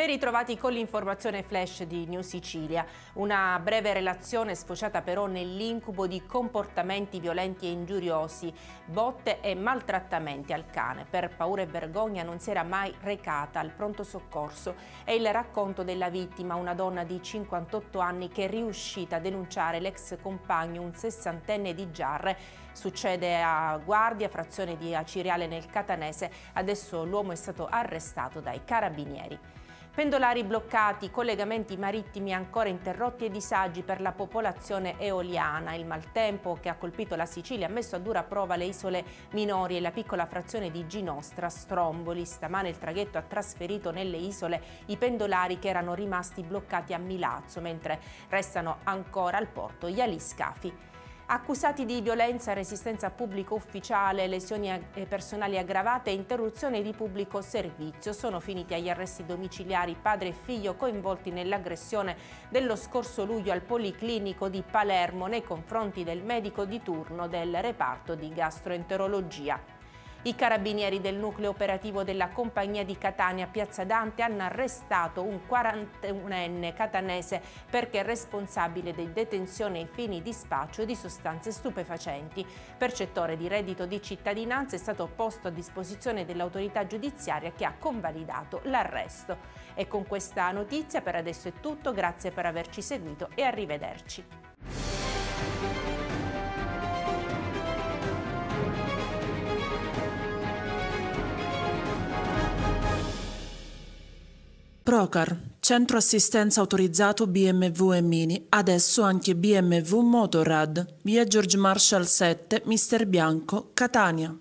Ben ritrovati con l'informazione flash di New Sicilia. Una breve relazione sfociata però nell'incubo di comportamenti violenti e ingiuriosi, botte e maltrattamenti al cane. Per paura e vergogna non si era mai recata al pronto soccorso. È il racconto della vittima, una donna di 58 anni che è riuscita a denunciare l'ex compagno, un sessantenne di Giarre. Succede a Guardia, frazione di Aciriale nel Catanese. Adesso l'uomo è stato arrestato dai carabinieri. Pendolari bloccati, collegamenti marittimi ancora interrotti e disagi per la popolazione eoliana. Il maltempo che ha colpito la Sicilia ha messo a dura prova le isole minori e la piccola frazione di Ginostra, Stromboli. Stamane il traghetto ha trasferito nelle isole i pendolari che erano rimasti bloccati a Milazzo, mentre restano ancora al porto gli aliscafi. Accusati di violenza, resistenza pubblico ufficiale, lesioni personali aggravate e interruzione di pubblico servizio. Sono finiti agli arresti domiciliari padre e figlio coinvolti nell'aggressione dello scorso luglio al Policlinico di Palermo nei confronti del medico di turno del reparto di gastroenterologia. I carabinieri del nucleo operativo della compagnia di Catania Piazza Dante hanno arrestato un 41enne catanese perché è responsabile di detenzione ai fini di spaccio di sostanze stupefacenti. Percettore di reddito di cittadinanza, è stato posto a disposizione dell'autorità giudiziaria che ha convalidato l'arresto. E con questa notizia per adesso è tutto, grazie per averci seguito e arrivederci. Procar, centro assistenza autorizzato BMW e Mini, adesso anche BMW Motorrad, via George Marshall 7, Mister Bianco, Catania.